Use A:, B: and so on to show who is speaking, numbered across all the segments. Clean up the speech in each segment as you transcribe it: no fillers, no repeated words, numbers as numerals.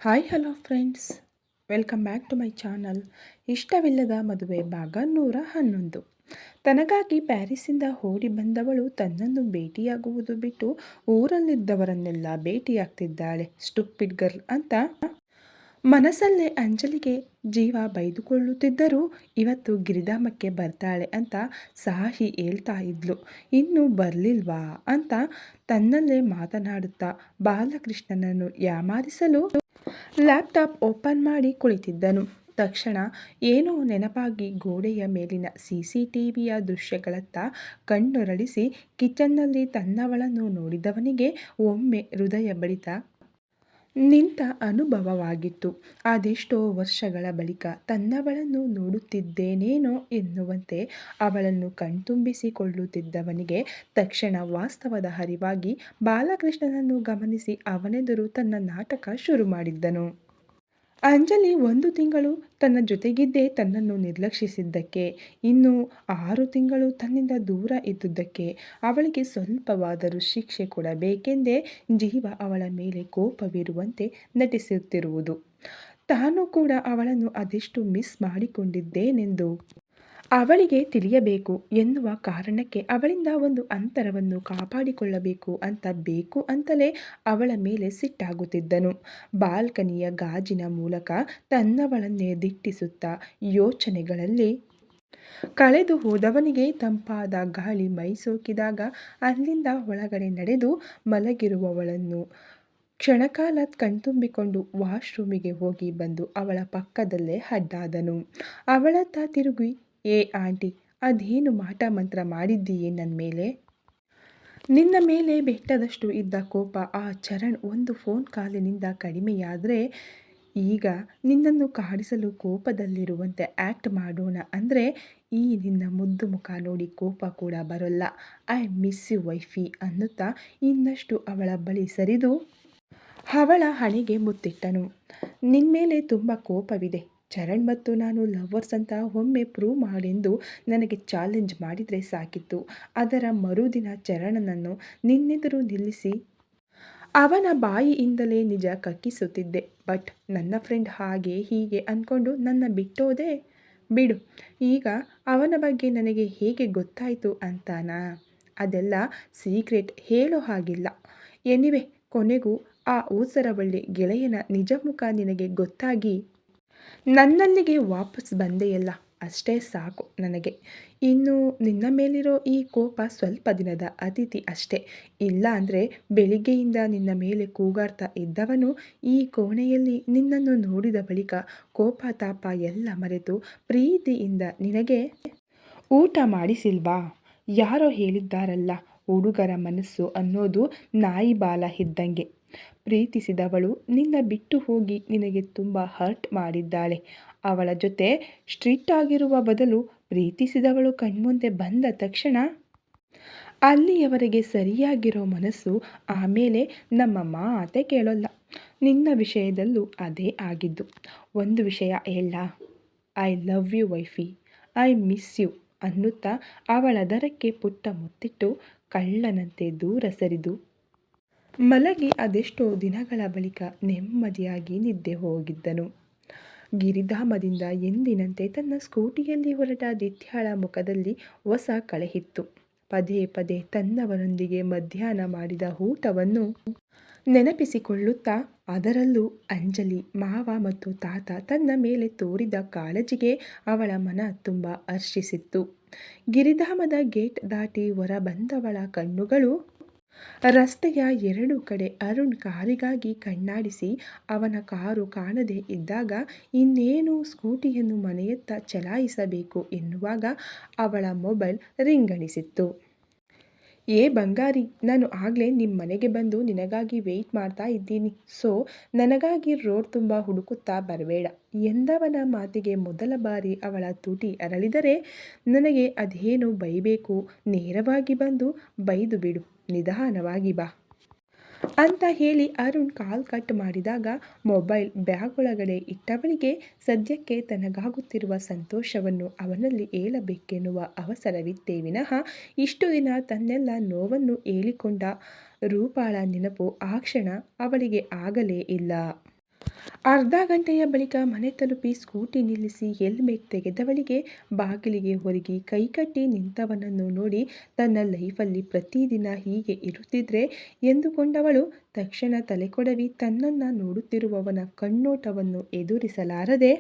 A: Hi hello friends, welcome back to my channel. ಇಷ್ಟವಿಲ್ಲದ ಮದುವೆ ಭಾಗ 111. ತನಗಾಗಿ ಪ್ಯಾರಿಸ್ಸಿಂದ ಓಡಿ ಬಂದವಳು ತನ್ನನ್ನು ಭೇಟಿಯಾಗುವುದು ಬಿಟ್ಟು ಊರಲ್ಲಿದ್ದವರನ್ನೆಲ್ಲ ಭೇಟಿಯಾಗ್ತಿದ್ದಾಳೆ. ಸ್ಟುಪಿಡ್ ಗರ್ಲ್ ಅಂತ ಮನಸ್ಸಲ್ಲೇ ಅಂಜಲಿಗೆ ಜೀವ ಬೈದುಕೊಳ್ಳುತ್ತಿದ್ದರೂ ಇವತ್ತು ಗಿರಿಧಾಮಕ್ಕೆ ಬರ್ತಾಳೆ ಅಂತ ಸಾಹಿ ಹೇಳ್ತಾ ಇದ್ಲು. ಇನ್ನೂ ಬರಲಿಲ್ವಾ ಅಂತ ತನ್ನಲ್ಲೇ ಮಾತನಾಡುತ್ತಾ ಬಾಲಕೃಷ್ಣನನ್ನು ಯಾಮಾರಿಸಲು ಲ್ಯಾಪ್ಟಾಪ್ ಓಪನ್ ಮಾಡಿ ಕುಳಿತಿದ್ದನು. ತಕ್ಷಣ ಏನೋ ನೆನಪಾಗಿ ಗೋಡೆಯ ಮೇಲಿನ CCTVಯ ದೃಶ್ಯಗಳತ್ತ ಕಣ್ಣೊರಳಿಸಿ ಕಿಚನ್ನಲ್ಲಿ ತನ್ನವಳನ್ನು ನೋಡಿದವನಿಗೆ ಒಮ್ಮೆ ಹೃದಯ ಬಡಿತ ನಿಂತ ಅನುಭವವಾಗಿತ್ತು. ಅದೆಷ್ಟೋ ವರ್ಷಗಳ ಬಳಿಕ ತನ್ನವಳನ್ನು ನೋಡುತ್ತಿದ್ದೇನೇನೋ ಎನ್ನುವಂತೆ ಅವಳನ್ನು ಕಣ್ತುಂಬಿಸಿಕೊಳ್ಳುತ್ತಿದ್ದವನಿಗೆ ತಕ್ಷಣ ವಾಸ್ತವದ ಅರಿವಾಗಿ ಬಾಲಕೃಷ್ಣನನ್ನು ಗಮನಿಸಿ ಅವನೆದುರು ತನ್ನ ನಾಟಕ ಶುರು ಮಾಡಿದ್ದನು. ಅಂಜಲಿ 1 ತಿಂಗಳು ತನ್ನ ಜೊತೆಗಿದ್ದೇ ತನ್ನನ್ನು ನಿರ್ಲಕ್ಷಿಸಿದ್ದಕ್ಕೆ, ಇನ್ನು 6 ತಿಂಗಳು ತನ್ನಿಂದ ದೂರ ಇದ್ದುದಕ್ಕೆ ಅವಳಿಗೆ ಸ್ವಲ್ಪವಾದರೂ ಶಿಕ್ಷೆ ಕೊಡಬೇಕೆಂದೇ ಜೀವ ಅವಳ ಮೇಲೆ ಕೋಪವಿರುವಂತೆ ನಟಿಸುತ್ತಿರುವುದು. ತಾನು ಕೂಡ ಅವಳನ್ನು ಅದೆಷ್ಟು ಮಿಸ್ ಮಾಡಿಕೊಂಡಿದ್ದೇನೆಂದು ಅವಳಿಗೆ ತಿಳಿಯಬೇಕು ಎನ್ನುವ ಕಾರಣಕ್ಕೆ ಅವಳಿಂದ ಒಂದು ಅಂತರವನ್ನು ಕಾಪಾಡಿಕೊಳ್ಳಬೇಕು ಅಂತ ಬೇಕು ಅಂತಲೇ ಅವಳ ಮೇಲೆ ಸಿಟ್ಟಾಗುತ್ತಿದ್ದನು. ಬಾಲ್ಕನಿಯ ಗಾಜಿನ ಮೂಲಕ ತನ್ನವಳನ್ನೇ ದಿಟ್ಟಿಸುತ್ತಾ ಯೋಚನೆಗಳಲ್ಲಿ ಕಳೆದು ಹೋದವನಿಗೆ ತಂಪಾದ ಗಾಳಿ ಮೈಸೋಕಿದಾಗ ಅಲ್ಲಿಂದ ಒಳಗಡೆ ನಡೆದು ಮಲಗಿರುವವಳನ್ನು ಕ್ಷಣಕಾಲ ಕಣ್ತುಂಬಿಕೊಂಡು ವಾಶ್ರೂಮಿಗೆ ಹೋಗಿ ಬಂದು ಅವಳ ಪಕ್ಕದಲ್ಲೇ ಅಡ್ಡಾದನು. ಅವಳತ್ತ ತಿರುಗಿ, ಏ ಆಂಟಿ, ಅದೇನು ಮಾಟ ಮಂತ್ರ ಮಾಡಿದ್ದೀಯೇ ನನ್ನ ಮೇಲೆ? ನಿನ್ನ ಮೇಲೆ ಬೆಟ್ಟದಷ್ಟು ಇದ್ದ ಕೋಪ ಆ ಚರಣ್ ಒಂದು ಫೋನ್ ಕಾಲಿನಿಂದ ಕಡಿಮೆಯಾದರೆ ಈಗ ನಿನ್ನನ್ನು ಕಾಡಿಸಲು ಕೋಪದಲ್ಲಿರುವಂತೆ ಆ್ಯಕ್ಟ್ ಮಾಡೋಣ ಅಂದರೆ ಈ ನಿನ್ನ ಮುದ್ದು ಮುಖ ನೋಡಿ ಕೋಪ ಕೂಡ ಬರೋಲ್ಲ. ಐ ಮಿಸ್ ಯು ವೈಫಿ ಅನ್ನುತ್ತಾ ಇನ್ನಷ್ಟು ಅವಳ ಬಳಿ ಸರಿದು ಅವಳ ಹಣೆಗೆ ಮುತ್ತಿಟ್ಟನು. ನಿನ್ಮೇಲೆ ತುಂಬ ಕೋಪವಿದೆ. ಚರಣ್ ಮತ್ತು ನಾನು ಲವ್ವರ್ಸ್ ಅಂತ ಒಮ್ಮೆ ಪ್ರೂವ್ ಮಾಡೆಂದು ನನಗೆ ಚಾಲೆಂಜ್ ಮಾಡಿದರೆ ಸಾಕಿತ್ತು. ಅದರ ಮರುದಿನ ಚರಣನನ್ನು ನಿನ್ನೆದುರು ನಿಲ್ಲಿಸಿ ಅವನ ಬಾಯಿಯಿಂದಲೇ ನಿಜ ಕಕ್ಕಿಸುತ್ತಿದ್ದೆ. ಬಟ್ ನನ್ನ ಫ್ರೆಂಡ್ ಹಾಗೆ ಹೀಗೆ ಅಂದ್ಕೊಂಡು ನನ್ನ ಬಿಟ್ಟೋದೆ. ಬಿಡು, ಈಗ ಅವನ ಬಗ್ಗೆ ನನಗೆ ಹೇಗೆ ಗೊತ್ತಾಯಿತು ಅಂತಾನಾ? ಅದೆಲ್ಲ ಸೀಕ್ರೆಟ್ ಹೇಳೋ ಹಾಗಿಲ್ಲ. ಎನಿವೆ, ಕೊನೆಗೂ ಆ ಊಸರವಳ್ಳಿ ಗೆಳೆಯನ ನಿಜ ಮುಖ ನಿನಗೆ ಗೊತ್ತಾಗಿ ನನ್ನಲ್ಲಿಗೆ ವಾಪಸ್ ಬಂದೆಯಲ್ಲ, ಅಷ್ಟೇ ಸಾಕು ನನಗೆ. ಇನ್ನು ನಿನ್ನ ಮೇಲಿರೋ ಈ ಕೋಪ ಸ್ವಲ್ಪ ದಿನದ ಅತಿಥಿ ಅಷ್ಟೇ. ಇಲ್ಲ ಅಂದರೆ ಬೆಳಿಗ್ಗೆಯಿಂದ ನಿನ್ನ ಮೇಲೆ ಕೂಗಾಡ್ತಾ ಇದ್ದವನು ಈ ಕೋಣೆಯಲ್ಲಿ ನಿನ್ನನ್ನು ನೋಡಿದ ಬಳಿಕ ಕೋಪ ತಾಪ ಎಲ್ಲ ಮರೆತು ಪ್ರೀತಿಯಿಂದ ನಿನಗೆ ಊಟ ಮಾಡಿಸಿಲ್ವಾ? ಯಾರೋ ಹೇಳಿದ್ದಾರಲ್ಲ, ಹುಡುಗರ ಮನಸ್ಸು ಅನ್ನೋದು ನಾಯಿ ಬಾಲ ಇದ್ದಂಗೆ. ಪ್ರೀತಿಸಿದವಳು ನಿನ್ನ ಬಿಟ್ಟು ಹೋಗಿ ನಿನಗೆ ತುಂಬ ಹರ್ಟ್ ಮಾಡಿದ್ದಾಳೆ. ಅವಳ ಜೊತೆ ಸ್ಟ್ರಿಕ್ಟ್ ಆಗಿರುವ ಬದಲು ಪ್ರೀತಿಸಿದವಳು ಕಣ್ಮುಂದೆ ಬಂದ ತಕ್ಷಣ ಅಲ್ಲಿಯವರೆಗೆ ಸರಿಯಾಗಿರೋ ಮನಸ್ಸು ಆಮೇಲೆ ನಮ್ಮ ಮಾತೇ ಕೇಳೋಲ್ಲ. ನಿನ್ನ ವಿಷಯದಲ್ಲೂ ಅದೇ ಆಗಿದ್ದು. ಒಂದು ವಿಷಯ ಹೇಳಾ? I love you wifey, I miss you ಅನ್ನುತ್ತಾ ಅವಳ ದರಕ್ಕೆ ಪುಟ್ಟ ಮುತ್ತಿಟ್ಟು ಕಳ್ಳನಂತೆ ದೂರ ಸರಿದು ಮಲಗಿ ಅದೆಷ್ಟೋ ದಿನಗಳ ಬಳಿಕ ನೆಮ್ಮದಿಯಾಗಿ ನಿದ್ದೆ ಹೋಗಿದ್ದನು. ಗಿರಿಧಾಮದಿಂದ ಎಂದಿನಂತೆ ತನ್ನ ಸ್ಕೂಟಿಯಲ್ಲಿ ಹೊರಟ ದಿತ್ಯಾಳ ಮುಖದಲ್ಲಿ ಹೊಸ ಕಳೆಯಿತ್ತು. ಪದೇ ಪದೇ ತನ್ನವರೊಂದಿಗೆ ಮಧ್ಯಾಹ್ನ ಮಾಡಿದ ಊಟವನ್ನು ನೆನಪಿಸಿಕೊಳ್ಳುತ್ತಾ, ಅದರಲ್ಲೂ ಅಂಜಲಿ, ಮಾವ ಮತ್ತು ತಾತ ತನ್ನ ಮೇಲೆ ತೋರಿದ ಕಾಳಜಿಗೆ ಅವಳ ಮನ ತುಂಬ ಹರ್ಷಿಸಿತ್ತು. ಗಿರಿಧಾಮದ ಗೇಟ್ ದಾಟಿ ಹೊರ ಬಂದವಳ ಕಣ್ಣುಗಳು ರಸ್ತೆಯ 2 ಕಡೆ ಅರುಣ್ ಕಾರಿಗಾಗಿ ಕಣ್ಣಾಡಿಸಿ ಅವನ ಕಾರು ಕಾಣದೇ ಇದ್ದಾಗ ಇನ್ನೇನು ಸ್ಕೂಟಿಯನ್ನು ಮನೆಯತ್ತ ಚಲಾಯಿಸಬೇಕು ಎನ್ನುವಾಗ ಅವಳ ಮೊಬೈಲ್ ರಿಂಗಣಿಸಿತ್ತು. ಏ ಬಂಗಾರಿ, ನಾನು ಆಗಲೇ ನಿಮ್ಮ ಮನೆಗೆ ಬಂದು ನಿನಗಾಗಿ ವೆಯ್ಟ್ ಮಾಡ್ತಾ ಇದ್ದೀನಿ. ಸೊ ನನಗಾಗಿ ರೋಡ್ ತುಂಬ ಹುಡುಕುತ್ತಾ ಬರಬೇಡ ಎಂದವನ ಮಾತಿಗೆ ಮೊದಲ ಬಾರಿ ಅವಳ ತುಟಿ ಅರಳಿದರೆ ನನಗೆ ಅದೇನು ಬೈಬೇಕು, ನೇರವಾಗಿ ಬಂದು ಬೈದು ಬಿಡು, ನಿಧಾನವಾಗಿ ಬಾ ಅಂತ ಹೇಳಿ ಅರುಣ್ ಕಾಲ್ ಕಟ್ ಮಾಡಿದಾಗ ಮೊಬೈಲ್ ಬ್ಯಾಗ್ ಒಳಗಡೆ ಇಟ್ಟವಳಿಗೆ ಸದ್ಯಕ್ಕೆ ತನಗಾಗುತ್ತಿರುವ ಸಂತೋಷವನ್ನು ಅವನಲ್ಲಿ ಹೇಳಬೇಕೆನ್ನುವ ಅವಸರವಿತ್ತೇ ವಿನಃ ಇಷ್ಟು ದಿನ ತನ್ನೆಲ್ಲ ನೋವನ್ನು ಹೇಳಿಕೊಂಡ ರೂಪಾಳ ನೆನಪು ಆ ಕ್ಷಣ ಅವಳಿಗೆ ಆಗಲೇ ಇಲ್ಲ. ಅರ್ಧ ಗಂಟೆಯ ಬಳಿಕ ಮನೆ ತಲುಪಿ ಸ್ಕೂಟಿ ನಿಲ್ಲಿಸಿ ಹೆಲ್ಮೆಟ್ ತೆಗೆದವಳಿಗೆ ಬಾಗಿಲಿಗೆ ಹೊರಗಿ ಕೈಕಟ್ಟಿ ನಿಂತವನನ್ನು ನೋಡಿ ತನ್ನ ಲೈಫಲ್ಲಿ ಪ್ರತಿದಿನ ಹೀಗೆ ಇರುತ್ತಿದ್ರೆ ಎಂದುಕೊಂಡವಳು ತಕ್ಷಣ ತಲೆಕೊಡವಿ ತನ್ನನ್ನು ನೋಡುತ್ತಿರುವವನ ಕಣ್ಣೋಟವನ್ನು ಎದುರಿಸಲಾರದೆ,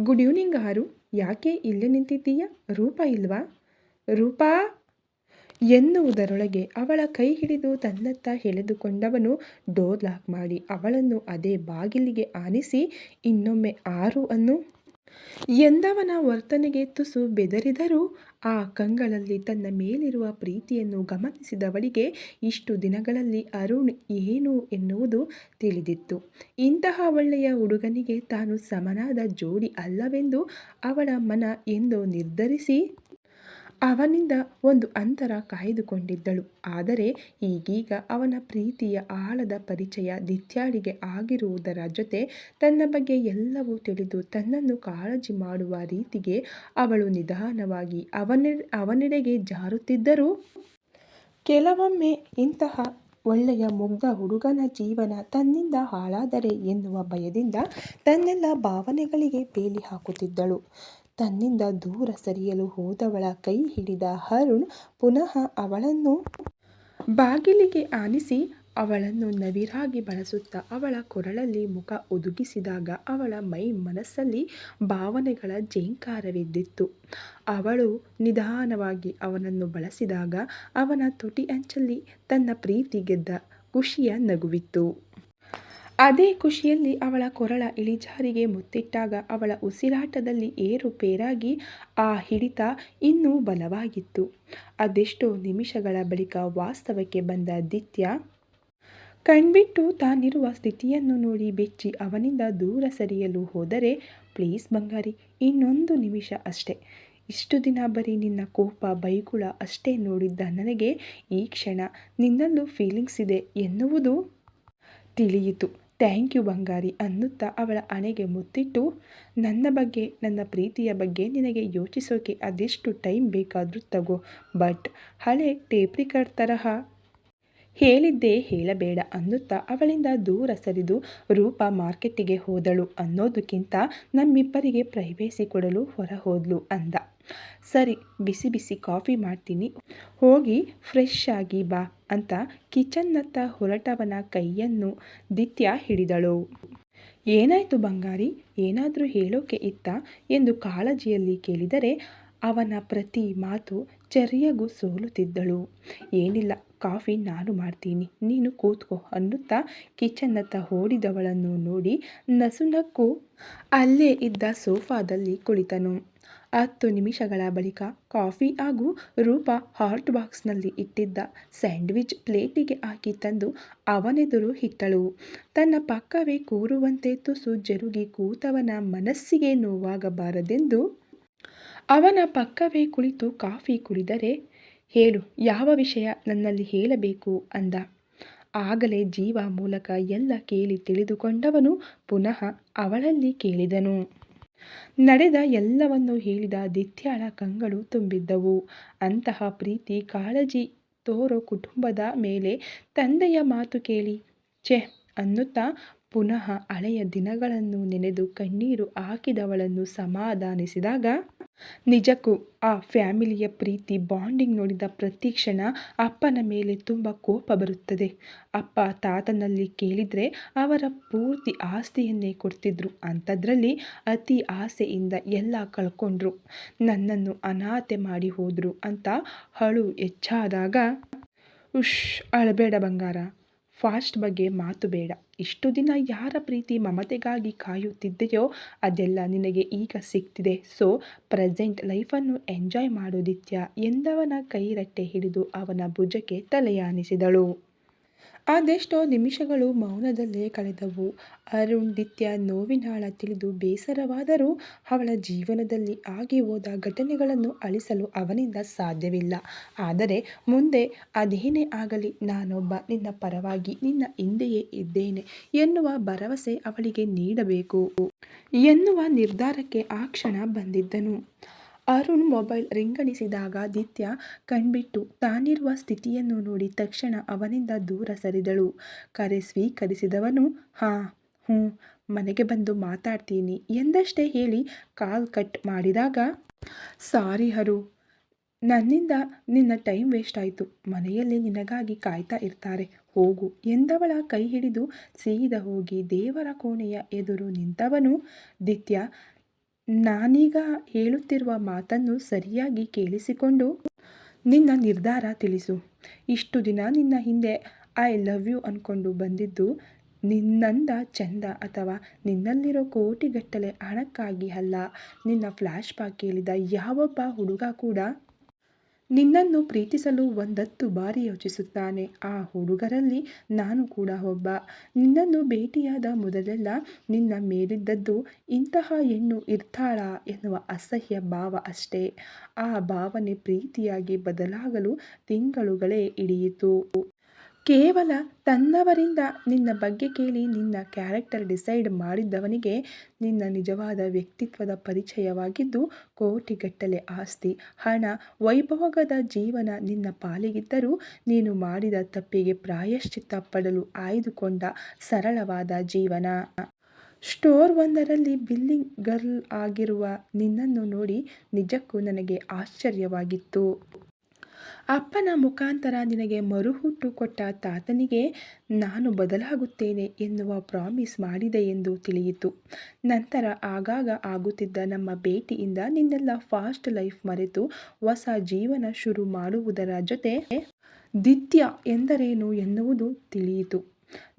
A: ಗುಡ್ ಈವ್ನಿಂಗ್ ಆರು, ಯಾಕೆ ಇಲ್ಲೇ ನಿಂತಿದ್ದೀಯ? ರೂಪ ಇಲ್ವಾ? ರೂಪಾ ಎನ್ನುವುದರೊಳಗೆ ಅವಳ ಕೈ ಹಿಡಿದು ತನ್ನತ್ತ ಎಳೆದುಕೊಂಡವನು ಡೋರ್ ಲಾಕ್ ಮಾಡಿ ಅವಳನ್ನು ಅದೇ ಬಾಗಿಲಿಗೆ ಆನಿಸಿ ಇನ್ನೊಮ್ಮೆ ಆರು ಅನ್ನು ಎಂದವನ ವರ್ತನೆಗೆ ತುಸು ಬೆದರಿದರೂ ಆ ಕಂಗಳಲ್ಲಿ ತನ್ನ ಮೇಲಿರುವ ಪ್ರೀತಿಯನ್ನು ಗಮನಿಸಿದವಳಿಗೆ ಇಷ್ಟು ದಿನಗಳಲ್ಲಿ ಅರುಣ್ ಏನು ಎನ್ನುವುದು ತಿಳಿದಿತ್ತು. ಇಂತಹ ಒಳ್ಳೆಯ ಹುಡುಗನಿಗೆ ತಾನು ಸಮನಾದ ಜೋಡಿ ಅಲ್ಲವೆಂದು ಅವಳ ಮನ ಎಂದೋ ನಿರ್ಧರಿಸಿ ಅವನಿಂದ ಒಂದು ಅಂತರ ಕಾಯ್ದುಕೊಂಡಿದ್ದಳು. ಆದರೆ ಈಗೀಗ ಅವನ ಪ್ರೀತಿಯ ಆಳದ ಪರಿಚಯ ದಿತ್ಯಾಳಿಗೆ ಆಗಿರುವುದರ ಜೊತೆ ತನ್ನ ಬಗ್ಗೆ ಎಲ್ಲವೂ ತಿಳಿದು ತನ್ನನ್ನು ಕಾಳಜಿ ಮಾಡುವ ರೀತಿಗೆ ಅವಳು ನಿಧಾನವಾಗಿ ಅವನೆಡೆಗೆ ಜಾರುತ್ತಿದ್ದರೂ ಕೆಲವೊಮ್ಮೆ ಇಂತಹ ಒಳ್ಳೆಯ ಮುಗ್ಧ ಹುಡುಗನ ಜೀವನ ತನ್ನಿಂದ ಹಾಳಾದರೆ ಎನ್ನುವ ಭಯದಿಂದ ತನ್ನೆಲ್ಲ ಭಾವನೆಗಳಿಗೆ ಬೇಲಿ ಹಾಕುತ್ತಿದ್ದಳು. ತನ್ನಿಂದ ದೂರ ಸರಿಯಲು ಹೋದವಳ ಕೈ ಹಿಡಿದ ಅರುಣ್ ಪುನಃ ಅವಳನ್ನು ಬಾಗಿಲಿಗೆ ಆನಿಸಿ ಅವಳನ್ನು ನವಿರಾಗಿ ಬಳಸುತ್ತಾ ಅವಳ ಕೊರಳಲ್ಲಿ ಮುಖ ಒದುಗಿಸಿದಾಗ ಅವಳ ಮೈ ಮನಸ್ಸಲ್ಲಿ ಭಾವನೆಗಳ ಝೇಂಕಾರವೆದ್ದಿತ್ತು. ಅವಳು ನಿಧಾನವಾಗಿ ಅವನನ್ನು ಬಳಸಿದಾಗ ಅವನ ತುಟಿ ಅಂಚಲ್ಲಿ ತನ್ನ ಪ್ರೀತಿ ಗೆದ್ದ ಖುಷಿಯ ನಗುವಿತ್ತು. ಅದೇ ಖುಷಿಯಲ್ಲಿ ಅವಳ ಕೊರಳ ಇಳಿಜಾರಿಗೆ ಮುತ್ತಿಟ್ಟಾಗ ಅವಳ ಉಸಿರಾಟದಲ್ಲಿ ಏರುಪೇರಾಗಿ ಆ ಹಿಡಿತ ಇನ್ನೂ ಬಲವಾಗಿತ್ತು. ಅದೆಷ್ಟೋ ನಿಮಿಷಗಳ ಬಳಿಕ ವಾಸ್ತವಕ್ಕೆ ಬಂದ ದಿತ್ಯ ಕಣ್ಬಿಟ್ಟು ತಾನಿರುವ ಸ್ಥಿತಿಯನ್ನು ನೋಡಿ ಬೆಚ್ಚಿ ಅವನಿಂದ ದೂರ ಸರಿಯಲು ಹೋದರೆ, ಪ್ಲೀಸ್ ಬಂಗಾರಿ, ಇನ್ನೊಂದು ನಿಮಿಷ ಅಷ್ಟೇ. ಇಷ್ಟು ದಿನ ಬರೀ ನಿನ್ನ ಕೋಪ ಬೈಗುಳ ಅಷ್ಟೇ ನೋಡಿದ್ದ ನನಗೆ ಈ ಕ್ಷಣ ನಿನ್ನಲ್ಲೂ ಫೀಲಿಂಗ್ಸ್ ಇದೆ ಎನ್ನುವುದು ತಿಳಿಯಿತು. ಥ್ಯಾಂಕ್ ಯು ಬಂಗಾರಿ ಅನ್ನುತ್ತಾ ಅವಳ ಹಣೆಗೆ ಮುತ್ತಿಟ್ಟು, ನನ್ನ ಬಗ್ಗೆ ನನ್ನ ಪ್ರೀತಿಯ ಬಗ್ಗೆ ನಿನಗೆ ಯೋಚಿಸೋಕೆ ಅದೆಷ್ಟು ಟೈಮ್ ಬೇಕಾದರೂ ತಗೋ, ಬಟ್ ಹಳೆ ಟೇಪ್ ರೆಕಾರ್ಡ್ ತರಹ ಹೇಳಿದ್ದೇ ಹೇಳಬೇಡ ಅನ್ನುತ್ತಾ ಅವಳಿಂದ ದೂರ ಸರಿದು ರೂಪ ಮಾರ್ಕೆಟಿಗೆ ಹೋದಳು ಅನ್ನೋದಕ್ಕಿಂತ ನಮ್ಮಿಬ್ಬರಿಗೆ ಪ್ರೈವೇಸಿ ಕೊಡಲು ಹೊರ ಹೋದ್ಲು ಅಂದ. ಸರಿ, ಬಿಸಿ ಬಿಸಿ ಕಾಫಿ ಮಾಡ್ತೀನಿ, ಹೋಗಿ ಫ್ರೆಶ್ ಆಗಿ ಬಾ ಅಂತ ಕಿಚನ್ನತ್ತ ಹೊರಟವನ ಕೈಯನ್ನು ದಿತ್ಯ ಹಿಡಿದಳು. ಏನಾಯ್ತು ಬಂಗಾರಿ, ಏನಾದರೂ ಹೇಳೋಕೆ ಇತ್ತಾ ಎಂದು ಕಾಳಜಿಯಲ್ಲಿ ಕೇಳಿದರೆ ಅವನ ಪ್ರತಿ ಮಾತು ಚರ್ಯಗೂ ಸೋಲುತ್ತಿದ್ದಳು. ಏನಿಲ್ಲ, ಕಾಫಿ ನಾನು ಮಾಡ್ತೀನಿ, ನೀನು ಕೂತ್ಕೋ ಅನ್ನುತ್ತಾ ಕಿಚನ್ನತ್ತ ಓಡಿದವಳನ್ನು ನೋಡಿ ನಸುನಕ್ಕು ಅಲ್ಲೇ ಇದ್ದ ಸೋಫಾದಲ್ಲಿ ಕುಳಿತನು. 10 ನಿಮಿಷಗಳ ಬಳಿಕ ಕಾಫಿ ಹಾಗೂ ರೂಪ ಹಾಟ್ ಬಾಕ್ಸ್ನಲ್ಲಿ ಇಟ್ಟಿದ್ದ ಸ್ಯಾಂಡ್ವಿಚ್ ಪ್ಲೇಟಿಗೆ ಹಾಕಿ ತಂದು ಅವನೆದುರು ಇಟ್ಟಳು. ತನ್ನ ಪಕ್ಕವೇ ಕೂರುವಂತೆ ತುಸು ಜರುಗಿ ಕೂತವನ ಮನಸ್ಸಿಗೆ ನೋವಾಗಬಾರದೆಂದು ಅವನ ಪಕ್ಕವೇ ಕುಳಿತು ಕಾಫಿ ಕುಡಿದರೆ, ಹೇಳು, ಯಾವ ವಿಷಯ ನನ್ನಲ್ಲಿ ಹೇಳಬೇಕು ಅಂದ. ಆಗಲೇ ಜೀವ ಮೂಲಕ ಎಲ್ಲ ಕೇಳಿ ತಿಳಿದುಕೊಂಡವನು ಪುನಃ ಅವಳಲ್ಲಿ ಕೇಳಿದನು. ನಡೆದ ಎಲ್ಲವನ್ನೂ ಹೇಳಿದ ದಿತ್ಯಾಳ ಕಂಗಳು ತುಂಬಿದ್ದವು. ಅಂತಹ ಪ್ರೀತಿ ಕಾಳಜಿ ತೋರೋ ಕುಟುಂಬದ ಮೇಲೆ ತಂದೆಯ ಮಾತು ಕೇಳಿ ಛೆ ಅನ್ನುತ್ತಾ ಪುನಃ ಹಳೆಯ ದಿನಗಳನ್ನು ನೆನೆದು ಕಣ್ಣೀರು ಹಾಕಿದವಳನ್ನು ಸಮಾಧಾನಿಸಿದಾಗ, ನಿಜಕ್ಕೂ ಆ ಫ್ಯಾಮಿಲಿಯ ಪ್ರೀತಿ ಬಾಂಡಿಂಗ್ ನೋಡಿದ ಪ್ರತಿ ಕ್ಷಣ ಅಪ್ಪನ ಮೇಲೆ ತುಂಬ ಕೋಪ ಬರುತ್ತದೆ. ಅಪ್ಪ ತಾತನಲ್ಲಿ ಕೇಳಿದರೆ ಅವರ ಪೂರ್ತಿ ಆಸ್ತಿಯನ್ನೇ ಕೊಡ್ತಿದ್ರು, ಅಂಥದ್ರಲ್ಲಿ ಅತಿ ಆಸೆಯಿಂದ ಎಲ್ಲ ಕಳ್ಕೊಂಡ್ರು, ನನ್ನನ್ನು ಅನಾಥೆ ಮಾಡಿ ಹೋದ್ರು ಅಂತ ಅಳು ಹೆಚ್ಚಾದಾಗ, ಉಶ್, ಅಳಬೇಡ ಬಂಗಾರ, ಫಾಸ್ಟ್ ಬಗ್ಗೆ ಮಾತು ಬೇಡ. ಇಷ್ಟು ದಿನ ಯಾರ ಪ್ರೀತಿ ಮಮತೆಗಾಗಿ ಕಾಯುತ್ತಿದ್ದೆಯೋ ಅದೆಲ್ಲ ನಿನಗೆ ಈಗ ಸಿಗ್ತಿದೆ. ಸೊ ಪ್ರೆಸೆಂಟ್ ಲೈಫನ್ನು ಎಂಜಾಯ್ ಮಾಡು ದಿತ್ಯ ಎಂದವನ ಕೈರಟ್ಟೆ ಹಿಡಿದು ಅವನ ಭುಜಕ್ಕೆ ತಲೆಯಾನಿಸಿದಳು. ಅದೆಷ್ಟೋ ನಿಮಿಷಗಳು ಮೌನದಲ್ಲೇ ಕಳೆದವು. ಅರುಣ್ ದಿತ್ಯ ನೋವಿನಾಳ ತಿಳಿದು ಬೇಸರವಾದರೂ ಅವಳ ಜೀವನದಲ್ಲಿ ಆಗಿ ಹೋದ ಘಟನೆಗಳನ್ನು ಅಳಿಸಲು ಅವನಿಂದ ಸಾಧ್ಯವಿಲ್ಲ. ಆದರೆ ಮುಂದೆ ಅದೇನೇ ಆಗಲಿ ನಾನೊಬ್ಬ ನಿನ್ನ ಪರವಾಗಿ ನಿನ್ನ ಹಿಂದೆಯೇ ಇದ್ದೇನೆ ಎನ್ನುವ ಭರವಸೆ ಅವಳಿಗೆ ನೀಡಬೇಕು ಎನ್ನುವ ನಿರ್ಧಾರಕ್ಕೆ ಆ ಕ್ಷಣ ಬಂದಿದ್ದನು. ಅರುಣ್ ಮೊಬೈಲ್ ರಿಂಗಣಿಸಿದಾಗ ದಿತ್ಯ ಕಣ್ಬಿಟ್ಟು ತಾನಿರುವ ಸ್ಥಿತಿಯನ್ನು ನೋಡಿ ತಕ್ಷಣ ಅವನಿಂದ ದೂರ ಸರಿದಳು. ಕರೆ ಸ್ವೀಕರಿಸಿದವನು, ಹಾಂ ಹ್ಞೂ, ಮನೆಗೆ ಬಂದು ಮಾತಾಡ್ತೀನಿ ಎಂದಷ್ಟೇ ಹೇಳಿ ಕಾಲ್ ಕಟ್ ಮಾಡಿದಾಗ, ಸಾರಿ ಹರು, ನನ್ನಿಂದ ನಿನ್ನ ಟೈಮ್ ವೇಸ್ಟ್ ಆಯಿತು. ಮನೆಯಲ್ಲಿ ನಿನಗಾಗಿ ಕಾಯ್ತಾ ಇರ್ತಾರೆ, ಹೋಗು ಎಂದವಳ ಕೈ ಹಿಡಿದು ಸೀದಾ ಹೋಗಿ ದೇವರ ಕೋಣೆಯ ಎದುರು ನಿಂತವನು, ದಿತ್ಯ, ನಾನೀಗ ಹೇಳುತ್ತಿರುವ ಮಾತನ್ನು ಸರಿಯಾಗಿ ಕೇಳಿಸಿಕೊಂಡು ನಿನ್ನ ನಿರ್ಧಾರ ತಿಳಿಸು. ಇಷ್ಟು ದಿನ ನಿನ್ನ ಹಿಂದೆ ಐ ಲವ್ ಯು ಅಂದ್ಕೊಂಡು ಬಂದಿದ್ದು ನಿನ್ನಂದ ಚಂದ ಅಥವಾ ನಿನ್ನಲ್ಲಿರೋ ಕೋಟಿಗಟ್ಟಲೆ ಹಣಕ್ಕಾಗಿ ಅಲ್ಲ. ನಿನ್ನ ಫ್ಲ್ಯಾಶ್ ಬ್ಯಾಕ್ ಕೇಳಿದ ಯಾವೊಬ್ಬ ಹುಡುಗ ಕೂಡ ನಿನ್ನನ್ನು ಪ್ರೀತಿಸಲು 110 ಬಾರಿ ಯೋಚಿಸುತ್ತಾನೆ. ಆ ಹುಡುಗರಲ್ಲಿ ನಾನು ಕೂಡ ಒಬ್ಬ. ನಿನ್ನನ್ನು ಭೇಟಿಯಾದ ಮೊದಲೆಲ್ಲ ನಿನ್ನ ಮೇಲಿದ್ದದ್ದು ಇಂತಹ ಹೆಣ್ಣು ಇರ್ತಾಳಾ ಎನ್ನುವ ಅಸಹ್ಯ ಭಾವ ಅಷ್ಟೇ. ಆ ಭಾವನೆ ಪ್ರೀತಿಯಾಗಿ ಬದಲಾಗಲು ತಿಂಗಳುಗಳೇ ಹಿಡಿಯಿತು. ಕೇವಲ ತನ್ನವರಿಂದ ನಿನ್ನ ಬಗ್ಗೆ ಕೇಳಿ ನಿನ್ನ ಕ್ಯಾರೆಕ್ಟರ್ ಡಿಸೈಡ್ ಮಾಡಿದ್ದವನಿಗೆ ನಿನ್ನ ನಿಜವಾದ ವ್ಯಕ್ತಿತ್ವದ ಪರಿಚಯವಾಗಿದ್ದು ಕೋಟಿಗಟ್ಟಲೆ ಆಸ್ತಿ, ಹಣ, ವೈಭೋಗದ ಜೀವನ ನಿನ್ನ ಪಾಲಿಗಿದ್ದರೂ ನೀನು ಮಾಡಿದ ತಪ್ಪಿಗೆ ಪ್ರಾಯಶ್ಚಿತ್ತ ಪಡಲು ಆಯ್ದುಕೊಂಡ ಸರಳವಾದ ಜೀವನ. ಸ್ಟೋರ್ ಒಂದರಲ್ಲಿ ಬಿಲ್ಲಿಂಗ್ ಗರ್ಲ್ ಆಗಿರುವ ನಿನ್ನನ್ನು ನೋಡಿ ನಿಜಕ್ಕೂ ನನಗೆ ಆಶ್ಚರ್ಯವಾಗಿತ್ತು. ಅಪ್ಪನ ಮುಖಾಂತರ ನಿನಗೆ ಮರುಹುಟ್ಟು ಕೊಟ್ಟ ತಾತನಿಗೆ ನಾನು ಬದಲಾಗುತ್ತೇನೆ ಎನ್ನುವ ಪ್ರಾಮಿಸ್ ಮಾಡಿದೆ ಎಂದು ತಿಳಿಯಿತು. ನಂತರ ಆಗಾಗ ಆಗುತ್ತಿದ್ದ ನಮ್ಮ ಭೇಟಿಯಿಂದ ನಿನ್ನೆಲ್ಲ ಫಾಸ್ಟ್ ಲೈಫ್ ಮರೆತು ಹೊಸ ಜೀವನ ಶುರು ಮಾಡುವುದರ ಜೊತೆ ದಿತ್ಯ ಎಂದರೇನು ಎನ್ನುವುದು ತಿಳಿಯಿತು.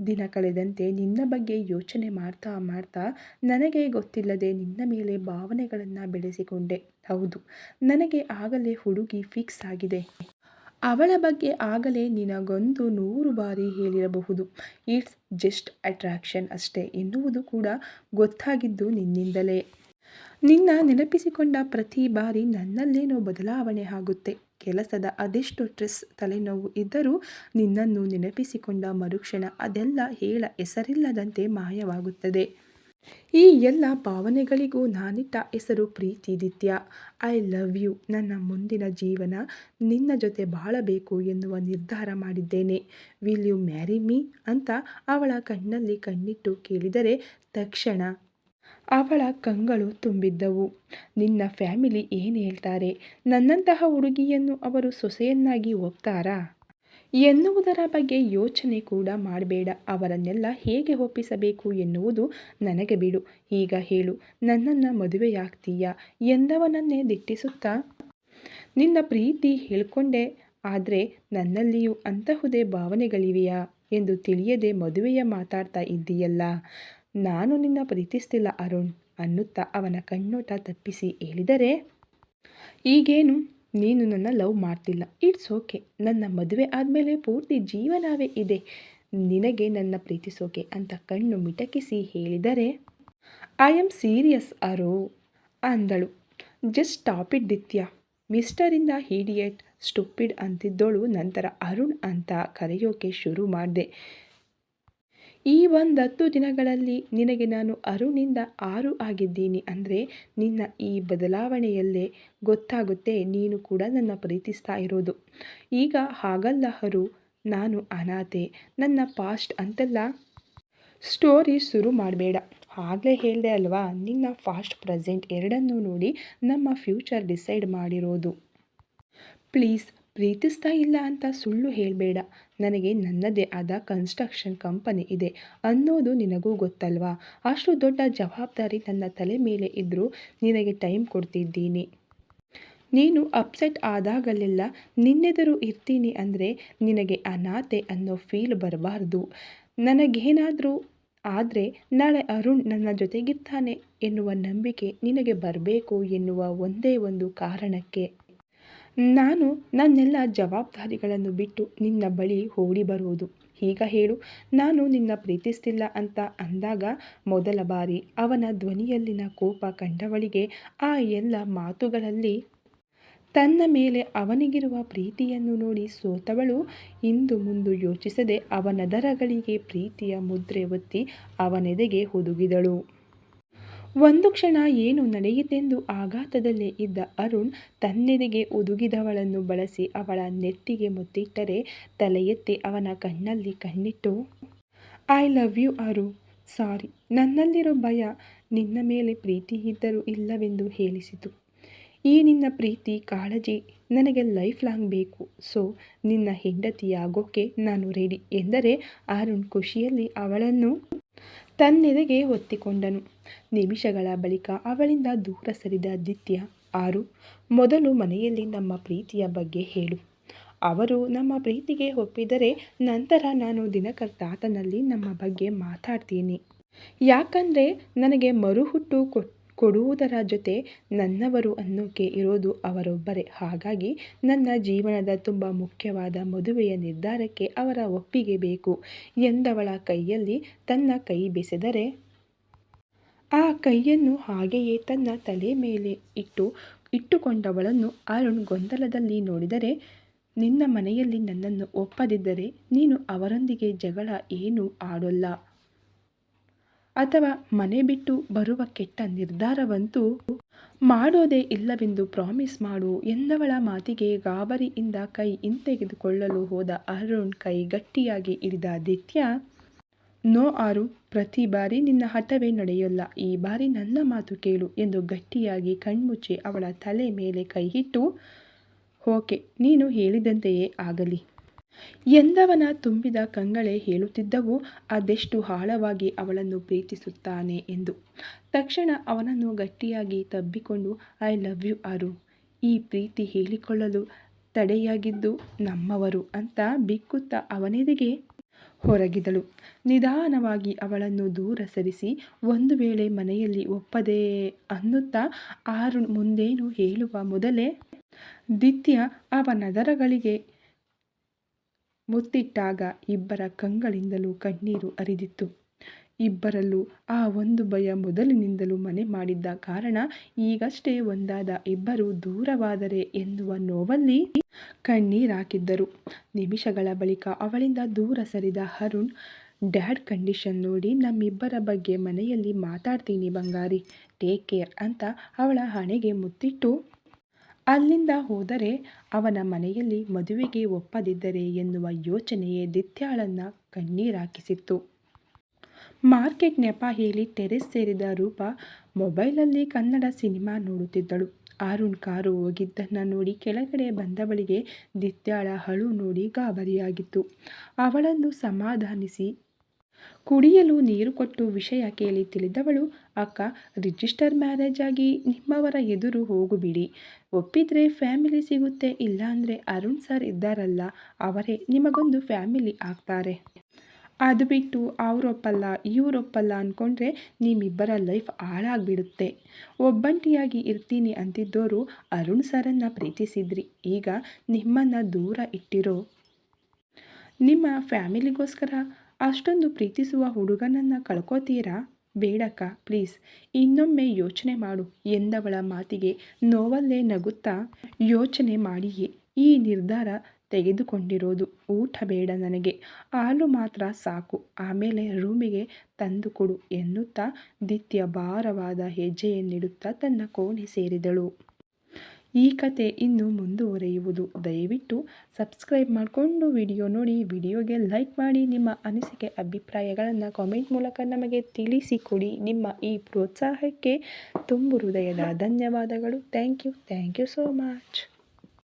A: ದಿನ ಕಳೆದಂತೆ ನಿನ್ನ ಬಗ್ಗೆ ಯೋಚನೆ ಮಾಡ್ತಾ ಮಾಡ್ತಾ ನನಗೆ ಗೊತ್ತಿಲ್ಲದೆ ನಿನ್ನ ಮೇಲೆ ಭಾವನೆಗಳನ್ನು ಬೆಳೆಸಿಕೊಂಡೆ. ಹೌದು, ನನಗೆ ಆಗಲೇ ಹುಡುಗಿ ಫಿಕ್ಸ್ ಆಗಿದೆ. ಅವಳ ಬಗ್ಗೆ ಆಗಲೇ ನಿನಗೊಂದು 100 ಬಾರಿ ಹೇಳಿರಬಹುದು. ಇಟ್ಸ್ ಜಸ್ಟ್ ಅಟ್ರಾಕ್ಷನ್ ಅಷ್ಟೇ ಎನ್ನುವುದು ಕೂಡ ಗೊತ್ತಾಗಿದ್ದು ನಿನ್ನಿಂದಲೇ. ನಿನ್ನ ನೆನಪಿಸಿಕೊಂಡ ಪ್ರತಿ ಬಾರಿ ನನ್ನಲ್ಲೇನೋ ಬದಲಾವಣೆ ಆಗುತ್ತೆ. ಕೆಲಸದ ಅದೆಷ್ಟು ಸ್ಟ್ರೆಸ್, ತಲೆನೋವು ಇದ್ದರೂ ನಿನ್ನನ್ನು ನೆನಪಿಸಿಕೊಂಡ ಮರುಕ್ಷಣ ಅದೆಲ್ಲ ಹೇಳ ಹೆಸರಿಲ್ಲದಂತೆ ಮಾಯವಾಗುತ್ತದೆ. ಈ ಎಲ್ಲ ಭಾವನೆಗಳಿಗೂ ನಾನಿಟ್ಟ ಹೆಸರು ಪ್ರೀತಿ. ದಿತ್ಯ, ಐ ಲವ್ ಯು. ನನ್ನ ಮುಂದಿನ ಜೀವನ ನಿನ್ನ ಜೊತೆ ಬಾಳಬೇಕು ಎನ್ನುವ ನಿರ್ಧಾರ ಮಾಡಿದ್ದೇನೆ. ವಿಲ್ ಯು ಮ್ಯಾರಿ ಮೀ ಅಂತ ಅವಳ ಕಣ್ಣಲ್ಲಿ ಕಣ್ಣಿಟ್ಟು ಕೇಳಿದರೆ ತಕ್ಷಣ ಅವಳ ಕಂಗಳು ತುಂಬಿದ್ದವು. ನಿನ್ನ ಫ್ಯಾಮಿಲಿ ಏನು ಹೇಳ್ತಾರೆ? ನನ್ನಂತಹ ಹುಡುಗಿಯನ್ನು ಅವರು ಸೊಸೆಯನ್ನಾಗಿ ಒಪ್ತಾರಾ ಎನ್ನುವುದರ ಬಗ್ಗೆ ಯೋಚನೆ ಕೂಡ ಮಾಡಬೇಡ. ಅವರನ್ನೆಲ್ಲ ಹೇಗೆ ಒಪ್ಪಿಸಬೇಕು ಎನ್ನುವುದು ನನಗೆ ಬಿಡು. ಈಗ ಹೇಳು, ನನ್ನನ್ನು ಮದುವೆಯಾಗ್ತೀಯಾ ಎಂದವನನ್ನೇ ದಿಟ್ಟಿಸುತ್ತಾ, ನಿನ್ನ ಪ್ರೀತಿ ಹೇಳ್ಕೊಂಡೆ, ಆದರೆ ನನ್ನಲ್ಲಿಯೂ ಅಂತಹುದೇ ಭಾವನೆಗಳಿವೆಯಾ ಎಂದು ತಿಳಿಯದೆ ಮದುವೆಯ ಮಾತಾಡ್ತಾ ಇದ್ದೀಯಲ್ಲ. ನಾನು ನಿನ್ನ ಪ್ರೀತಿಸ್ತಿಲ್ಲ ಅರುಣ್ ಅನ್ನುತ್ತಾ ಅವನ ಕಣ್ಣೋಟ ತಪ್ಪಿಸಿ ಹೇಳಿದರೆ, ಈಗೇನು ನೀನು ನನ್ನ ಲವ್ ಮಾಡ್ತಿಲ್ಲ, ಇಟ್ಸ್ ಓಕೆ. ನನ್ನ ಮದುವೆ ಆದಮೇಲೆ ಪೂರ್ತಿ ಜೀವನವೇ ಇದೆ ನಿನಗೆ ನನ್ನ ಪ್ರೀತಿಸೋಕೆ ಅಂತ ಕಣ್ಣು ಮಿಟಕಿಸಿ ಹೇಳಿದರೆ, ಐ ಆಮ್ ಸೀರಿಯಸ್ ಅರು ಅಂದಳು. ಜಸ್ಟ್ ಸ್ಟಾಪ್ ಇಟ್ ದಿತ್ಯ. ಮಿಸ್ಟರಿಂದ ಇಡಿಯಟ್, ಸ್ಟುಪಿಡ್ ಅಂತಿದ್ದೋಳು ನಂತರ ಅರುಣ್ ಅಂತ ಕರೆಯೋಕೆ ಶುರು ಮಾಡಿದೆ. ಈ 10 ದಿನಗಳಲ್ಲಿ ನಿನಗೆ ನಾನು ಅರುಣಿಂದ 6 ಆಗಿದ್ದೀನಿ ಅಂದರೆ ನಿನ್ನ ಈ ಬದಲಾವಣೆಯಲ್ಲೇ ಗೊತ್ತಾಗುತ್ತೆ ನೀನು ಕೂಡ ನನ್ನ ಪ್ರೀತಿಸ್ತಾ ಇರೋದು. ಈಗ ಹಾಗಲ್ಲ ಅರು, ನಾನು ಅನಾಥೆ, ನನ್ನ ಪಾಸ್ಟ್ ಅಂತೆಲ್ಲ ಸ್ಟೋರಿ ಶುರು ಮಾಡಬೇಡ. ಆಗಲೇ ಹೇಳಿದೆ ಅಲ್ವಾ, ನಿನ್ನ ಫಾಸ್ಟ್ ಪ್ರೆಸೆಂಟ್ ಎರಡನ್ನೂ ನೋಡಿ ನಮ್ಮ ಫ್ಯೂಚರ್ ಡಿಸೈಡ್ ಮಾಡಿರೋದು. ಪ್ಲೀಸ್, ಪ್ರೀತಿಸ್ತಾ ಇಲ್ಲ ಅಂತ ಸುಳ್ಳು ಹೇಳಬೇಡ. ನನಗೆ ನನ್ನದೇ ಆದ ಕನ್ಸ್ಟ್ರಕ್ಷನ್ ಕಂಪನಿ ಇದೆ ಅನ್ನೋದು ನಿನಗೂ ಗೊತ್ತಲ್ವಾ. ಅಷ್ಟು ದೊಡ್ಡ ಜವಾಬ್ದಾರಿ ನನ್ನ ತಲೆ ಮೇಲೆ ಇದ್ದರೂ ನಿನಗೆ ಟೈಮ್ ಕೊಡ್ತಿದ್ದೀನಿ. ನೀನು ಅಪ್ಸೆಟ್ ಆದಾಗಲೆಲ್ಲ ನಿನ್ನೆದುರು ಇರ್ತೀನಿ ಅಂದರೆ ನಿನಗೆ ಅನಾಥೆ ಅನ್ನೋ ಫೀಲ್ ಬರಬಾರ್ದು. ನನಗೇನಾದರೂ ಆದರೆ ನಾಳೆ ಅರುಣ್ ನನ್ನ ಜೊತೆಗಿರ್ತಾನೆ ಎನ್ನುವ ನಂಬಿಕೆ ನಿನಗೆ ಬರಬೇಕು ಎನ್ನುವ ಒಂದೇ ಒಂದು ಕಾರಣಕ್ಕೆ ನಾನು ನನ್ನೆಲ್ಲ ಜವಾಬ್ದಾರಿಗಳನ್ನು ಬಿಟ್ಟು ನಿನ್ನ ಬಳಿ ಓಡಿ ಬರುವುದು. ಈಗ ಹೇಳು, ನಾನು ನಿನ್ನ ಪ್ರೀತಿಸ್ತಿಲ್ಲ ಅಂತ ಅಂದಾಗ ಮೊದಲ ಬಾರಿ ಅವನ ಧ್ವನಿಯಲ್ಲಿನ ಕೋಪ ಕಂಡವಳಿಗೆ ಆ ಎಲ್ಲ ಮಾತುಗಳಲ್ಲಿ ತನ್ನ ಮೇಲೆ ಅವನಿಗಿರುವ ಪ್ರೀತಿಯನ್ನು ನೋಡಿ ಸೋತವಳು ಇಂದು ಮುಂದು ಯೋಚಿಸದೆ ಅವನದರಗಳಿಗೆ ಪ್ರೀತಿಯ ಮುದ್ರೆ ಒತ್ತಿ ಅವನೆದೆಗೆ ಹುದುಗಿದಳು. ಒಂದು ಕ್ಷಣ ಏನು ನಡೆಯಿತೆಂದು ಆಘಾತದಲ್ಲೇ ಇದ್ದ ಅರುಣ್ ತನ್ನೆದೆಗೆ ಹುದುಗಿದವಳನ್ನು ಬಳಸಿ ಅವಳ ನೆತ್ತಿಗೆ ಮುತ್ತಿಟ್ಟರೆ ತಲೆ ಎತ್ತಿ ಅವನ ಕಣ್ಣಲ್ಲಿ ಕಣ್ಣಿಟ್ಟು, ಐ ಲವ್ ಯು ಅರು, ಸಾರಿ, ನನ್ನಲ್ಲಿರೋ ಭಯ ನಿನ್ನ ಮೇಲೆ ಪ್ರೀತಿ ಇದ್ದರೂ ಇಲ್ಲವೆಂದು ಹೇಳಿಸಿತು. ಈ ನಿನ್ನ ಪ್ರೀತಿ ಕಾಳಜಿ ನನಗೆ ಲೈಫ್ ಲಾಂಗ್ ಬೇಕು. ಸೊ ನಿನ್ನ ಹೆಂಡತಿಯಾಗೋಕ್ಕೆ ನಾನು ರೆಡಿ ಎಂದರೆ ಅರುಣ್ ಖುಷಿಯಲ್ಲಿ ಅವಳನ್ನು ತನ್ನೆದೆಗೆ ಒತ್ತಿಕೊಂಡನು. ನಿಮಿಷಗಳ ಬಳಿಕ ಅವಳಿಂದ ದೂರ ಸರಿದ ದಿತ್ಯ. ಆರು, ಮೊದಲು ಮನೆಯಲ್ಲಿ ನಮ್ಮ ಪ್ರೀತಿಯ ಬಗ್ಗೆ ಹೇಳು. ಅವರು ನಮ್ಮ ಪ್ರೀತಿಗೆ ಒಪ್ಪಿದರೆ ನಂತರ ನಾನು ದಿನಕರ್ ತಾತನಲ್ಲಿ ನಮ್ಮ ಬಗ್ಗೆ ಮಾತಾಡ್ತೀನಿ. ಯಾಕಂದರೆ ನನಗೆ ಮರುಹುಟ್ಟು ಕೊಡುವುದರ ಜೊತೆ ನನ್ನವರು ಅನ್ನೋಕೆ ಇರೋದು ಅವರೊಬ್ಬರೇ. ಹಾಗಾಗಿ ನನ್ನ ಜೀವನದ ತುಂಬ ಮುಖ್ಯವಾದ ಮದುವೆಯ ನಿರ್ಧಾರಕ್ಕೆ ಅವರ ಒಪ್ಪಿಗೆ ಬೇಕು ಎಂದವಳ ಕೈಯಲ್ಲಿ ತನ್ನ ಕೈ ಬೆಸೆದರೆ ಆ ಕೈಯನ್ನು ಹಾಗೆಯೇ ತನ್ನ ತಲೆ ಮೇಲೆ ಇಟ್ಟುಕೊಂಡವಳನ್ನು ಅರುಣ್ ಗೊಂದಲದಲ್ಲಿ ನೋಡಿದರೆ, ನಿನ್ನ ಮನೆಯಲ್ಲಿ ನನ್ನನ್ನು ಒಪ್ಪದಿದ್ದರೆ ನೀನು ಅವರೊಂದಿಗೆ ಜಗಳ ಏನೂ ಆಡೋಲ್ಲ ಅಥವಾ ಮನೆ ಬಿಟ್ಟು ಬರುವ ಕೆಟ್ಟ ನಿರ್ಧಾರವಂತೂ ಮಾಡೋದೇ ಇಲ್ಲವೆಂದು ಪ್ರಾಮಿಸ್ ಮಾಡು ಎಂದವಳ ಮಾತಿಗೆ ಗಾಬರಿಯಿಂದ ಕೈ ಹಿಂತೆಗೆದುಕೊಳ್ಳಲು ಹೋದ ಅರುಣ್ ಕೈ ಗಟ್ಟಿಯಾಗಿ ಹಿಡಿದ ದಿತ್ಯ. ನೋ ಆರು, ಪ್ರತಿ ಬಾರಿ ನಿನ್ನ ಹಠವೇ ನಡೆಯೋಲ್ಲ. ಈ ಬಾರಿ ನನ್ನ ಮಾತು ಕೇಳು ಎಂದು ಗಟ್ಟಿಯಾಗಿ ಕಣ್ಮುಚ್ಚಿ ಅವಳ ತಲೆ ಮೇಲೆ ಕೈ ಇಟ್ಟು, ಓಕೆ, ನೀನು ಹೇಳಿದಂತೆಯೇ ಆಗಲಿ ಎಂದವನ ತುಂಬಿದ ಕಂಗಳೇ ಹೇಳುತ್ತಿದ್ದವು ಅದೆಷ್ಟು ಆಳವಾಗಿ ಅವಳನ್ನು ಪ್ರೀತಿಸುತ್ತಾನೆ ಎಂದು. ತಕ್ಷಣ ಅವನನ್ನು ಗಟ್ಟಿಯಾಗಿ ತಬ್ಬಿಕೊಂಡು, ಐ ಲವ್ ಯು ಆರು, ಈ ಪ್ರೀತಿ ಹೇಳಿಕೊಳ್ಳಲು ತಡೆಯಾಗಿದ್ದು ನಮ್ಮವರು ಅಂತ ಬಿಕ್ಕುತ್ತಾ ಅವನೆದೆಗೆ ಹೊರಗಿದಳು. ನಿಧಾನವಾಗಿ ಅವಳನ್ನು ದೂರ ಸರಿಸಿ, ಒಂದು ವೇಳೆ ಮನೆಯಲ್ಲಿ ಒಪ್ಪದೆ ಅನ್ನುತ್ತಾ ಅರುಣ್ ಮುಂದೇನು ಹೇಳುವ ಮೊದಲೇ ದಿತ್ಯ ಅವನದರಗಳಿಗೆ ಮುತ್ತಿಟ್ಟಾಗ ಇಬ್ಬರ ಕಂಗಳಿಂದಲೂ ಕಣ್ಣೀರು ಹರಿದಿತ್ತು. ಇಬ್ಬರಲ್ಲೂ ಆ ಒಂದು ಭಯ ಮೊದಲಿನಿಂದಲೂ ಮನೆ ಮಾಡಿದ್ದ ಕಾರಣ ಈಗಷ್ಟೇ ಒಂದಾದ ಇಬ್ಬರು ದೂರವಾದರೆ ಎನ್ನುವ ನೋವಲ್ಲಿ ಕಣ್ಣೀರಾಕಿದ್ದರು. ನಿಮಿಷಗಳ ಬಳಿಕ ಅವಳಿಂದ ದೂರ ಸರಿದ ಅರುಣ್, ಡ್ಯಾಡ್ ಕಂಡೀಷನ್ ನೋಡಿ ನಮ್ಮಿಬ್ಬರ ಬಗ್ಗೆ ಮನೆಯಲ್ಲಿ ಮಾತಾಡ್ತೀನಿ ಬಂಗಾರಿ, ಟೇಕ್ ಕೇರ್ ಅಂತ ಅವಳ ಹಣೆಗೆ ಮುತ್ತಿಟ್ಟು ಅಲ್ಲಿಂದ ಹೋದರೆ ಅವನ ಮನೆಯಲ್ಲಿ ಮದುವೆಗೆ ಒಪ್ಪದಿದ್ದರೆ ಎನ್ನುವ ಯೋಚನೆಯೇ ದಿತ್ಯಾಳನ್ನ ಕಣ್ಣೀರಾಕಿಸಿತ್ತು. ಮಾರ್ಕೆಟ್ ನೆಪ ಹೇಳಿ ಟೆರೆಸ್ ಸೇರಿದ ರೂಪ ಮೊಬೈಲಲ್ಲಿ ಕನ್ನಡ ಸಿನಿಮಾ ನೋಡುತ್ತಿದ್ದಳು. ಅರುಣ್ ಕಾರು ಹೋಗಿದ್ದನ್ನು ನೋಡಿ ಕೆಳಗಡೆ ಬಂದವಳಿಗೆ ದಿತ್ಯಾಳ ಅಳು ನೋಡಿ ಗಾಬರಿಯಾಗಿತ್ತು. ಅವಳನ್ನು ಸಮಾಧಾನಿಸಿ ಕುಡಿಯಲು ನೀರು ಕೊಟ್ಟು ವಿಷಯ ಕೇಳಿ ತಿಳಿದವಳು, ಅಕ್ಕ, ರಿಜಿಸ್ಟರ್ ಮ್ಯಾರೇಜ್ ಆಗಿ ನಿಮ್ಮವರ ಎದುರು ಹೋಗುಬಿಡಿ. ಒಪ್ಪಿದ್ರೆ ಫ್ಯಾಮಿಲಿ ಸಿಗುತ್ತೆ, ಇಲ್ಲಾಂದರೆ ಅರುಣ್ ಸರ್ ಇದ್ದಾರಲ್ಲ ಅವರೇ ನಿಮಗೊಂದು ಫ್ಯಾಮಿಲಿ ಆಗ್ತಾರೆ. ಅದು ಬಿಟ್ಟು ಅವರೊಪ್ಪಲ್ಲ ಇವರೊಪ್ಪಲ್ಲ ಅಂದ್ಕೊಂಡ್ರೆ ನಿಮ್ಮಿಬ್ಬರ ಲೈಫ್ ಹಾಳಾಗ್ಬಿಡುತ್ತೆ. ಒಬ್ಬಂಟಿಯಾಗಿ ಇರ್ತೀನಿ ಅಂತಿದ್ದೋರು ಅರುಣ್ ಸರನ್ನು ಪ್ರೀತಿಸಿದ್ರಿ. ಈಗ ನಿಮ್ಮನ್ನು ದೂರ ಇಟ್ಟಿರೋ ನಿಮ್ಮ ಫ್ಯಾಮಿಲಿಗೋಸ್ಕರ ಅಷ್ಟೊಂದು ಪ್ರೀತಿಸುವ ಹುಡುಗನನ್ನು ಕಳ್ಕೋತೀರಾ? ಬೇಡಕ್ಕ, ಪ್ಲೀಸ್ ಇನ್ನೊಮ್ಮೆ ಯೋಚನೆ ಮಾಡು ಎಂದವಳ ಮಾತಿಗೆ ನೋವಲ್ಲೇ ನಗುತ್ತಾ, ಯೋಚನೆ ಮಾಡಿಯೇ ಈ ನಿರ್ಧಾರ ತೆಗೆದುಕೊಂಡಿರೋದು. ಊಟ ಬೇಡ ನನಗೆ, ಹಾಲು ಮಾತ್ರ ಸಾಕು, ಆಮೇಲೆ ರೂಮಿಗೆ ತಂದು ಕೊಡು ಎನ್ನುತ್ತಾ ದಿತ್ಯ ಭಾರವಾದ ಹೆಜ್ಜೆಯನ್ನಿಡುತ್ತಾ ತನ್ನ ಕೋಣೆ ಸೇರಿದಳು. ಈ ಕತೆ ಇನ್ನೂ ಮುಂದುವರಿಯುವುದು. ದಯವಿಟ್ಟು ಸಬ್ಸ್ಕ್ರೈಬ್ ಮಾಡಿಕೊಂಡು ವಿಡಿಯೋ ನೋಡಿ. ವಿಡಿಯೋಗೆ ಲೈಕ್ ಮಾಡಿ. ನಿಮ್ಮ ಅನಿಸಿಕೆ ಅಭಿಪ್ರಾಯಗಳನ್ನು ಕಾಮೆಂಟ್ ಮೂಲಕ ನಮಗೆ ತಿಳಿಸಿಕೊಡಿ. ನಿಮ್ಮ ಈ ಪ್ರೋತ್ಸಾಹಕ್ಕೆ ತುಂಬು ಹೃದಯದ ಧನ್ಯವಾದಗಳು. Thank you so much.